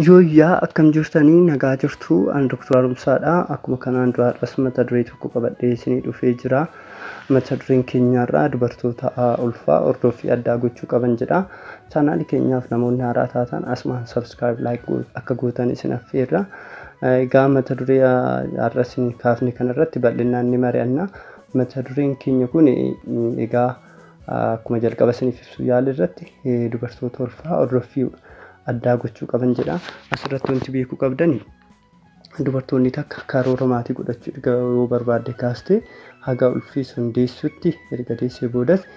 Yooyyaa akkam jirtanii nagaa jirtu an Dr. Arumsaadha. Akkuma kanaan dura har'as mata duree tokko qabadhee isinii dhufee jira. Mata dureen keenyarraa dubartoota ulfaa hordofii addaa gochuu qaban jedha. Chaanaali keenyaaf namoonni haaraa taatan asumaan subscribe like akka gootan isin affeerra. Egaa mata duree har'as kaafne kanarratti bal'inaan ni mari'anna. Mata dureen keenya kun egaa akkuma jalqaba isiniif ibsu yaalirratti dubartoota ulfaa hordofii addaa gochuu qaban jedha. Asirratti wanti beekuu qabdani dubartoonni takka karoora maatii godhachuu yoo barbaadde kaastee haga ulfii sun deessutti erga deessee boodas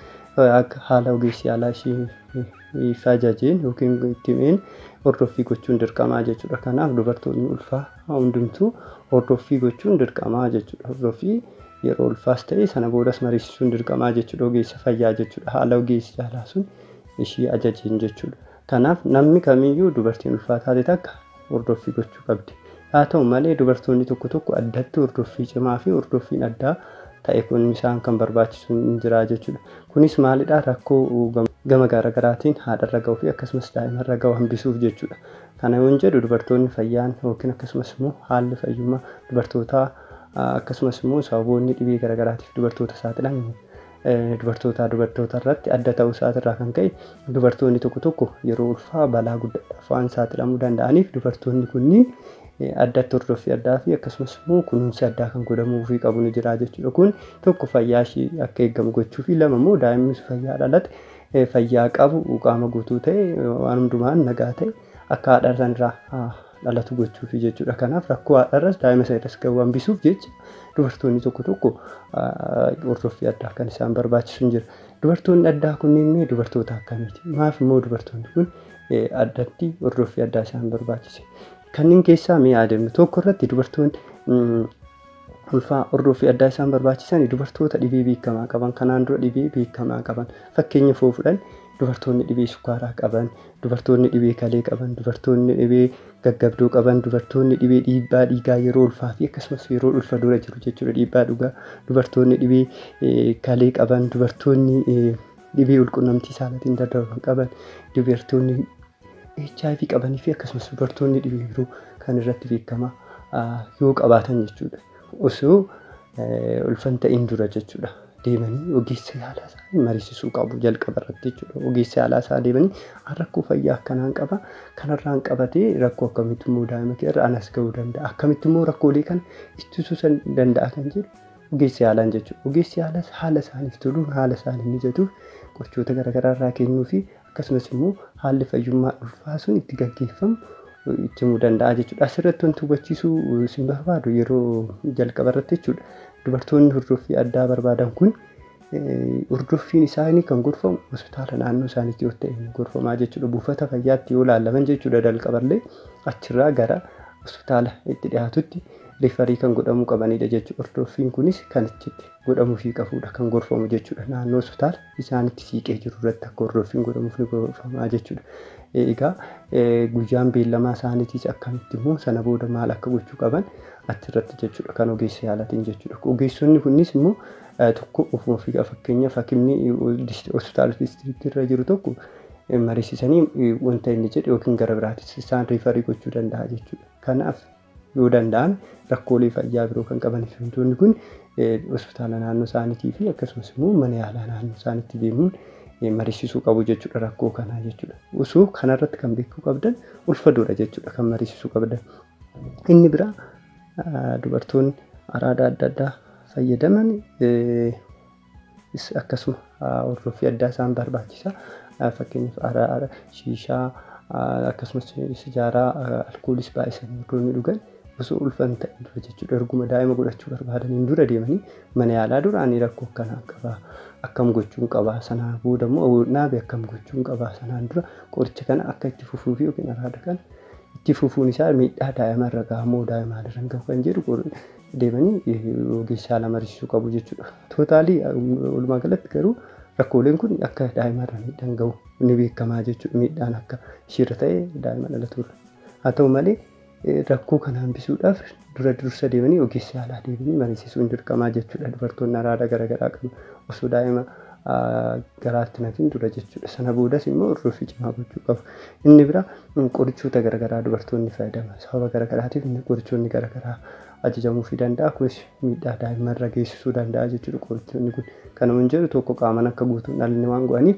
akka haala ogeessi yaalaa ishee ajajeen yookiin itti himeen hordofii gochuun dirqamaa jechuudha. Kanaaf dubartoonni ulfaa hundumtuu hordofii gochuun dirqamaa jechuudha. Hordofii yeroo ulfaas ta'e sana boodas mariisisuun dirqamaa jechuudha. Ogeessa fayyaa jechuudha. Haala ogeessi yaalaa sun ishee ajajeen jechuudha. Kanaaf namni kamiyyuu dubartiin ulfaataa takka hordofii gochuu qabdi. Haa ta'u malee dubartoonni tokko tokko addatti hordofii cimaa fi hordoffiin addaa ta'e kun isaan kan barbaachisu hin jira jechuudha. Kunis maalidhaa rakkoo gama garaagaraatiin haadharra gahuu fi akkasumas daa'imarra gahu hambisuuf jechuudha. Kana yoon jedhu dubartoonni fayyaan yookiin akkasumas immoo haalli fayyummaa dubartootaa akkasumas immoo sababoonni dhibee garaagaraatiif dubartoota saaxilan dubartoota irratti adda ta'uu isaatirraa kan ka'e dubartoonni tokko tokko yeroo ulfaa balaa guddaadhaaf waan saaxilamuu danda'aniif dubartoonni kunniin addatti hordofii addaa fi akkasumas immoo kunuunsi addaa kan godhamuufii qabu ni jira jechuudha. Kun tokko fayyaa ishee akka eegamu gochuu fi lama immoo daa'imni fayyaa dhalate fayyaa qabu qaama guutuu ta'e waan hundumaan nagaa ta'e akka haadha sanarraa dhalatu gochuufi jechuudha. Kanaaf rakkoo haadharras daa'ima sanarras gahu hambisuuf jecha dubartoonni tokko tokko hordofii addaa kan isaan barbaachisu hin jira. Dubartoonni addaa kunneen dubartoota akkamiiti? Maaf immoo dubartoonni kun addatti hordofii addaa isaan barbaachise? Kanneen keessaa mee adeemnu tokko irratti dubartoonni ulfaa hordofii addaa isaan barbaachisan dubartoota dhibee beekamaa qaban kanaan dura dhibee beekamaa qaban fakkeenyaaf yoo fudhan dubartoonni dhibee sukkaaraa qaban, dubartoonni dhibee kalee qaban, dubartoonni dhibee gaggabdoo qaban, dubartoonni dhibee dhiibbaa dhiigaa yeroo ulfaa fi akkasumas yeroo ulfa dura jiru jechuudha. Dhiibbaa dhugaa, dubartoonni dhibee kalee qaban, dubartoonni dhibee walqunnamtii saalatiin daddarban qaban, dubartoonni HIV qabanii fi akkasumas dubartoonni dhibee biroo kan irratti beekamaa yoo qabaatan jechuudha. Osoo ulfan ta'in dura jechuudha. Deemanii ogeessa yaalaa isaanii mariisisuu qabu jalqaba irratti jechuudha. Ogeessa yaalaa isaa deemanii rakkoo fayyaa akkanaan qaba. Kanarraan qabatee rakkoo akkamitti immoo daa'ima keerra anas gahuu danda'a. Akkamitti immoo rakkoolee kana ittisuu danda'a kan jedhu ogeessa yaalaan jechuudha. Ogeessi yaalaas haala isaaniif toluun haala isaanii mijatuuf qorichoota garaagaraa irraa kennuu fi akkasumas immoo haalli fayyummaa ulfaa sun itti gaggeeffamu itti himuu danda'a jechuudha. Asirratti wanti hubachiisuu isin barbaadu yeroo jalqaba irratti jechuudha. Dubartoonni hordofii addaa barbaadan kun hordoffiin isaanii kan gorfamu hospitaala naannoo isaaniitti yoo ta'e gorfamaa jechuudha. Buufata fayyaatti yoo ilaalaman jechuudha jalqaballee achirraa gara hospitaala itti dhiyaatutti riifarii kan godhamuu qabanidha jechuudha. Hordoffiin kunis kan itti godhamuufii qabudha kan gorfamu jechuudha. Naannoo hospitaala isaanitti siiqee jiru irratti akka hordoffiin godhamuuf ni gorfamaa jechuudha. Egaa guyyaan beellamaa isaaniitiis akkamitti immoo sana booda maal akka gochuu qaban achirratti jechuudha kan ogeessa yaalaatiin jechuudha. Ogeessonni kunis immoo tokko ofuma fi fakkeenyaaf hakimni hospitaala distriiktii irra jiru tokko mariisisanii wanta inni jedhe yookiin gara biraattis isaan riifarii gochuu danda'a jechuudha. Kanaaf yoo danda'an rakkoolee fayyaa biroo kan qaban wantoonni kun hospitaala naannoo isaaniitii fi akkasumas immoo mana yaalaa naannoo isaaniitti deemuun mariisisuu qabu jechuudha rakkoo kanaa jechuudha. Osoo kanarratti kan beekuu qabdan ulfa dura jechuudha kan mariisisuu qabdan. Inni biraa dubartoonni araada adda addaa fayyadaman akkasuma hordofii addaa isaan barbaachisa. Fakkeenyaaf araada shiishaa akkasumas sigaaraa alkooliis baay'isanii yeroo inni dhugan osoo ulfan ta'e dura jechuudha. Erguma daa'ima godhachuu barbaadaniin dura deemanii mana yaalaa duraanii rakkoo akkanaa qaba. Akkam gochuun qabaa sanaa booda immoo naabe akkam gochuun qabaa sanaan dura qoricha kana akka itti fufuu fi yookiin araada kana itti fufuun isaa miidhaa daa'imarra gahaa moo daa'imarra gahu kan jedhu deemanii ogeessa yaalaa mariisisuu qabu jechuudha. Tootaalii walumaa galatti garuu rakkooleen kun akka daa'imarra miidhaan gahu ni beekamaa jechuudha. Miidhaan akka ishiirra ta'e daa'ima dhalaturra. Haa ta'u malee rakkoo kana hambisuudhaaf dursa deemanii ogeessa yaalaa deemanii mariisisuun dirqamaa jechuudha. Dubartoonni araada garaagaraa qaban osoo daa'ima garaatti nafiin dura jechuudha. Sana boodas immoo urruufii cimaa gochuu qabu. Inni bira qorichoota garaagaraa dubartoonni fayyadaman sababa garaagaraatiif qorichoonni garaagaraa ajajamuufii danda'a. Kunis miidhaa daa'immarra geessisuu danda'a jechuudha qorichoonni kun. Kanuma hin jedhu tokko qaaman akka guutuun dhalli waan go'aniif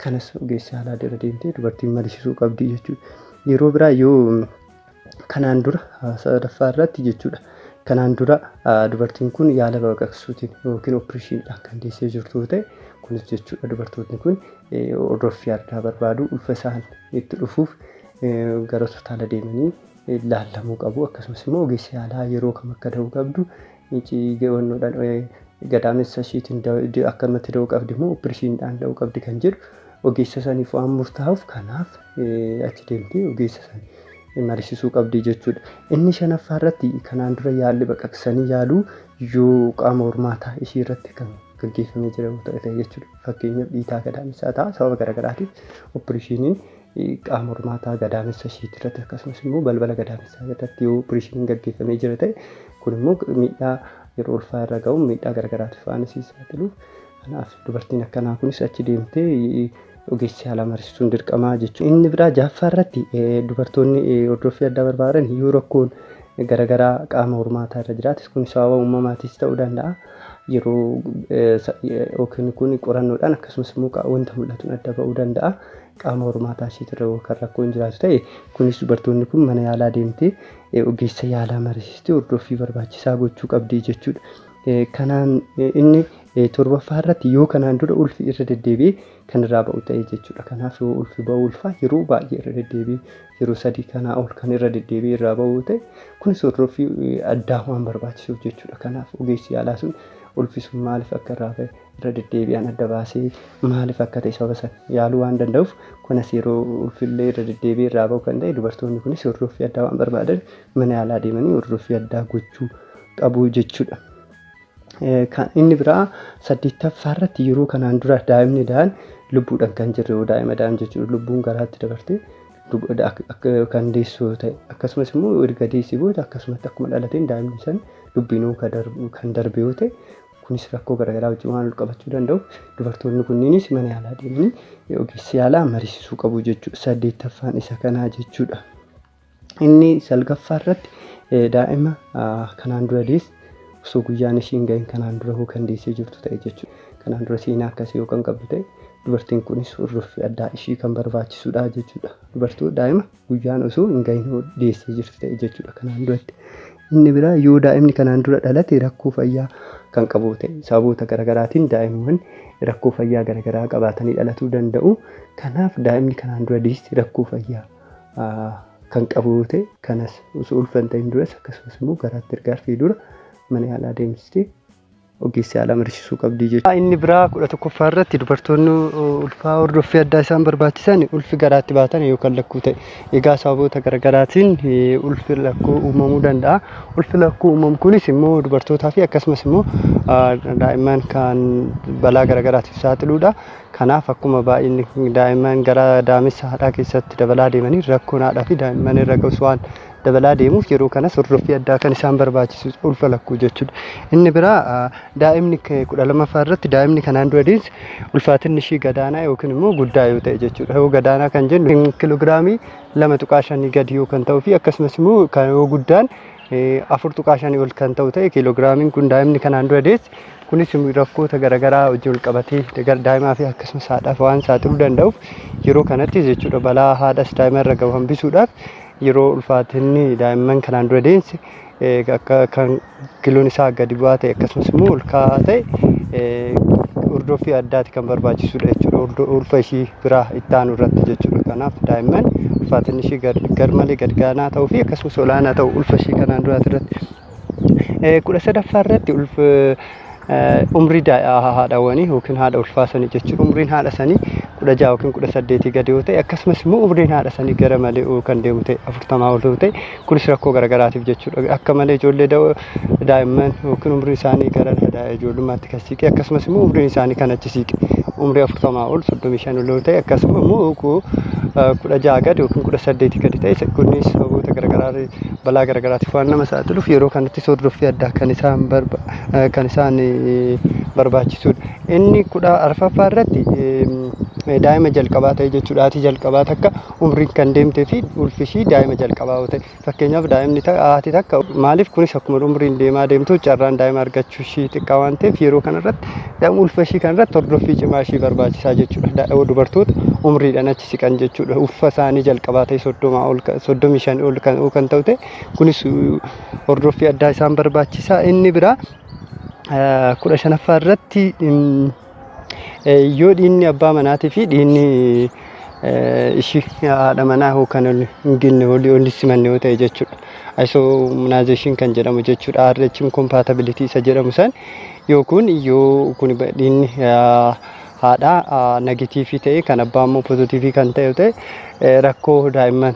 kanas ogeessi yaalaa bira deemtee dubartiin mariisisuu qabdi jechuudha. Yeroo biraa yoo kanaan dura sadaffaa irratti jechuudha. Kanaan dura dubartiin kun yaala baqaqsuutiin yookiin opereeshiniidhaan kan deessee jirtu ta'e kunis jechuudha dubartoonni kun hordoffii addaa barbaadu ulfa isaan itti dhufuuf gara hospitaala deemanii ilaallamuu qabu. Akkasumas immoo ogeessi yaalaa yeroo kam akka da'uu qabdu gadaamessa isheetiin akkamatti da'uu qabdi immoo opereeshiniidhaan da'uu qabdi kan jedhu ogeessa saniif waan murtaa'uuf kanaaf achi deemtee ogeessa sanii mariisisuu qabdi jechuudha. Inni shanaffaa irratti kanaan dura yaalli baqaqsanii yaaluu yoo qaama hormaataa ishee irratti kan gaggeeffamee jira ta'e jechuudha. Fakkeenyaaf dhiitaa gadaamessaa ta'a sababa garaagaraatiif opereeshiniin qaama hormaataa gadaamessa ishee irratti akkasumas immoo balbala gadaamessaa irratti yoo opereeshiniin gaggeeffamee jira ta'e kun immoo miidhaa yeroo ulfaa irra ga'uun miidhaa garaagaraatiif waan isii saaxiluuf kanaaf dubartiin akkanaa kunis achi deemtee ogeessi yaalaa mariisisuun dirqamaa jechuudha. Inni biraa jaaffaa irratti dubartoonni hordoffii addaa barbaadan yoo rakkoon garaagaraa qaama hormaataa irra jiraatis kun sababa uumamaatis ta'uu danda'a. Yeroo yookiin kun qorannoodhaan akkasumas immoo wanta mul'atuun adda ba'uu danda'a. Qaama hormaataa isheetirra kan rakkoon jiraatu ta'e kunis dubartoonni kun mana yaalaa deemtee ogeessa yaalaa mariisistee hordoffii barbaachisaa gochuu qabdi jechuudha. Kanaan inni torbaffaa irratti yoo kanaan dura ulfi irra deddeebi'ee kan irraa ba'u ta'e jechuudha. Kanaaf yoo ulfi ba'u ulfaa yeroo baay'ee irra deddeebi'ee yeroo 3 kanaa ol kan irra deddeebi'ee irraa ba'u ta'e kunis hordoffii addaa waan barbaachisuuf jechuudha. Kanaaf ogeessi yaalaa sun ulfi sun maaliif akka irraa ba'e irra deddeebi'an adda baasee maaliif akka ta'e sababa sana yaaluu waan danda'uuf kunis yeroo ulfillee irra deddeebi'ee irraa ba'u kan ta'e dubartoonni kunis hordoffii addaa waan barbaadan mana yaalaa deemanii hordoffii addaa gochuu qabu jechuudha. Inni biraa 8ffaa irratti yeroo kanaan dura daa'imni da'an lubbuudhaan kan jirre daa'ima da'an jechuudha. Lubbuun garaatti dabartee kan deessoo ta'e akkasumas immoo erga deessee booda akkasumatti akkuma dhalateen daa'imni san lubbiinuu kan darbe yoo ta'e kunis rakkoo garaagaraa wajjin waan qabachuu danda'uuf dubartoonni kunniinis mana yaalaa deemanii ogeessi yaalaa mariisisuu qabu jechuudha. 8ffaan isa kanaa jechuudha. Inni 9ffaa irratti daa'ima kanaan dura deesse osoo guyyaan ishiin gahin kanaan dura kan deessee jirtu ta'e jechuudha. Kanaan dura seenaa akkasii yoo kan qabdu ta'e dubartiin kunis hordoffii addaa ishii kan barbaachisudha jechuudha. Dubartoota daa'ima guyyaan osoo hin gahin deessee jirtu ta'e jechuudha kanaan duratti. Inni biraa yoo daa'imni kanaan dura dhalate rakkoo fayyaa kan qabu ta'e sababoota garaagaraatiin daa'imman rakkoo fayyaa garaagaraa qabaatanii dhalatuu danda'u. Kanaaf daa'imni kanaan dura deesse rakkoo fayyaa kan qabu ta'e kanas osoo ulfa hin ta'in duras akkasumas immoo garaatti ergaarfii dura mana yaalaa deemsistee ogeessi yaalaa mariisisuu qabdi jechuudha. Inni biraa 11ffaa irratti dubartoonni ulfaa hordoffii addaa isaan barbaachisan ulfi garaatti baatan yookaan lakkuu ta'e. Egaa sababoota garaagaraatiin ulfi lakkuu uumamuu danda'a. Ulfi lakkuu uumamu kunis immoo dubartootaa fi akkasumas immoo daa'imman kan balaa garaagaraatiif saaxiluudha. Kanaaf akkuma baay'inni daa'imman gara daamessa haadhaa keessatti dabalaa deemanii rakkoon haadhaa fi daa'imman irra ga'us waan dabalaa deemuuf yeroo kanas hordoffii addaa kan isaan barbaachisu ulfa lakkuu jechuudha. Inni biraa daa'imni 12ffaa irratti daa'imni kanaan dura deesse ulfaatinni ishii gadaanaa yookiin immoo guddaa yoo ta'e jechuudha. Yoo gadaanaa kan jennu kiiloogiraamii 2.5 gadi yoo kan ta'uu fi akkasumas immoo yoo guddaan 4.5 ol kan ta'u ta'e kiiloogiraamiin kun daa'imni kanaan dura deesse kunis rakkoota garaagaraa wajjin wal qabatee daa'imaa fi akkasumas haadhaaf waan saaxiluu danda'uuf yeroo kanatti jechuudha balaa haadhas daa'ima irra gahu hambisuudhaaf yeroo ulfaatinni daa'imman kanaan dura deesse kan kiloon isaa gadi bu'aa ta'e akkasumas immoo ol ka'aa ta'e hordoffii addaati kan barbaachisudha jechuudha. Ulfa ishii biraa itti aanu irratti jechuudha. Kanaaf daa'imman ulfaatinni ishii garmalee gadgaanaa ta'uu fi akkasumas olaanaa ta'u ulfa ishii kanaan duraati irratti. 13ffaa irratti umrii haadhawwanii yookiin haadha ulfaasanii jechuudha. Umriin haadha sanii 16 yookiin 18 gadi yoo ta'e akkasumas immoo umriin haadha sanii gara malee kan deemu ta'e 40 ol ta'e kunis rakkoo garaagaraatiif jechuudha. Akka malee ijoollee daa'imman yookiin umriin isaanii gara ijoollummaatti kan siiqe akkasumas immoo umriin isaanii kan achi siiqe umrii 40 ol 35 ol ta'e akkasumas immoo kudha ja'a gadi yookiin kudha saddeeti gadi ta'e kunis sababoota garaagaraa balaa garaagaraatiif waan nama saaxiluuf yeroo kanatti hordoffii addaa kan isaan barbaachisudha. Inni kudha arfaffaa irratti daa'ima jalqabaa ta'e jechuudha. Haati jalqabaa takka umriin kan deemtee fi ulfi ishii daa'ima jalqabaa ta'e. Fakkeenyaaf daa'imni haati takka maaliif kunis akkuma umriin deemaa deemtu carraan daa'ima argachuu ishii xiqqaa waan ta'eef yeroo kanarratti ulfa ishii kanarratti hordoffii cimaa ishii barbaachisaa jechuudha. Dubartoota umriidhaan achi siqan jechuudha. Ulfa isaanii jalqabaa ta'e 35 ol kan ta'u ta'e kunis hordoffii addaa isaan barbaachisaa. Inni biraa 15ffaa irratti yoo dhiinni abbaa manaatii fi dhiinni ishii haadha manaa yookaan hin ginne olii simanne yoo ta'e jechuudha. Isomonization kan jedhamu jechuudha. RH compatibility isa jedhamu san yookiin yoo kun dhiinni haadha negatiivii ta'e kan abbaa immoo pozitiivii kan ta'e yoo ta'e rakkoo daa'imman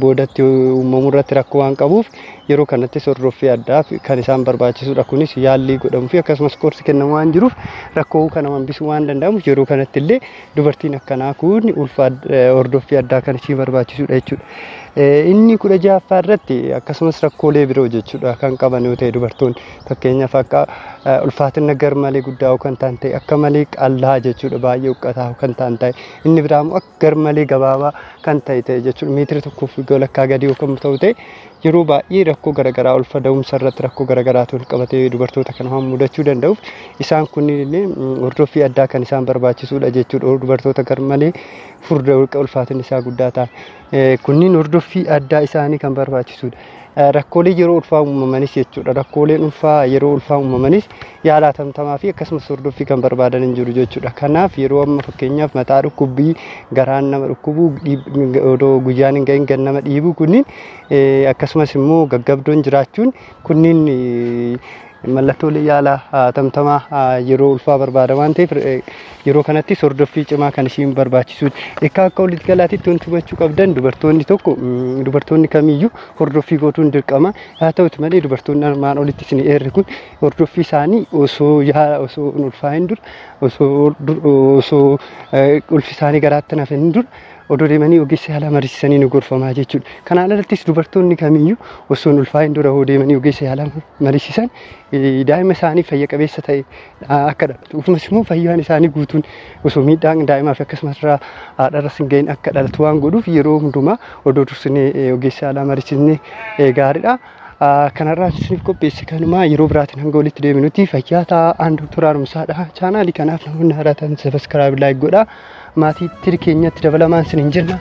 boodatti uumamuu irratti rakkoo waan qabuuf yeroo kanatti hordoffii addaa kan isaan barbaachisudha. Kunis yaalii godhamuu fi akkasumas qorsi kennamu waan jiruuf rakkoo kana hambisuu waan danda'amuuf yeroo kanatti illee dubartiin akkanaa kun ulfa hordoffii addaa kan ishii barbaachisudha jechuudha. Inni 16ffaa irratti akkasumas rakkoolee biroo jechuudha kan qaban yoo ta'e dubartoonni fakkeenyaaf akka ulfaatina garmalee guddaa kan ta'e akka malee qal'aa jechuudha, baay'ee huqqataa kan ta'e. Inni biraa immoo akka garmalee gabaabaa kan ta'e jechuudha. Meetira tokkoo fi walakkaa gadi kan ta'u ta'e yeroo baay'ee rakkoo garaagaraa ulfa da'umsa irratti rakkoo garaagaraatu wal qabatee dubartoota kana waan mudachuu danda'uuf isaan kunniin hordoffii addaa kan isaan barbaachisudha jechuudha. Dubartoota garmalee furdaa ulfaatinni isaa guddaa ta'an kunniin hordoffii addaa isaanii kan barbaachisudha. Rakkoolee yeroo ulfaa uumamanis jechuudha. Rakkooleen ulfaa yeroo ulfaa uumamanis yaala tamtamaa fi akkasumas hordoffii kan barbaadan hin jiru jechuudha. Kanaaf yeroo amma fakkeenyaaf mataa dhukkubbii garaan nama dhukkubuu odoo guyyaan hin gahin gan nama dhiibuu kunniin akkasumas immoo gaggabdoon jiraachuun kunniin mallattoolee yaala tamtamaa yeroo ulfaa barbaada waan ta'eef yeroo kanatti hordoffii cimaa kan ishiin barbaachisudha. Akka walitti galaatiitti wanti hubachuu qabdan dubartoonni kamiyyuu hordoffii gootuun dirqama. Haa ta'uti malee dubartoonni armaan olitti isin eerre kun hordoffii isaanii osoo ulfaa hin dur osoo ulfi isaanii garaatti naaf hin dur odoo deemanii ogeessa yaalaa mariisisanii nu gorfamaa jechuudha. Kanaan alattis dubartoonni kamiyyuu osoo ulfaa hin dura deemanii ogeessa yaalaa mariisisan daa'ima isaanii fayya qabeessa ta'e akka dhalatu. Akkasumas immoo fayyaan isaanii guutuun osoo miidhaan daa'imaa fi akkasumas haadharras hin gahin akka dhalatu waan godhuuf yeroo hundumaa odoo dursinee ogeessa yaalaa mariisisnee gaariidha. Kanarraa isiniif qopheesse kanumaa yeroo biraatiin hanga walitti deebinutti fayyaa ta'aa Dr. Haaromsaadha. Chaanaalii kanaaf namoonni haaraa ta'an sabiskiraayib laayik godhaa. Maatii tiri keenyatti dabalamaan isin hin jirna.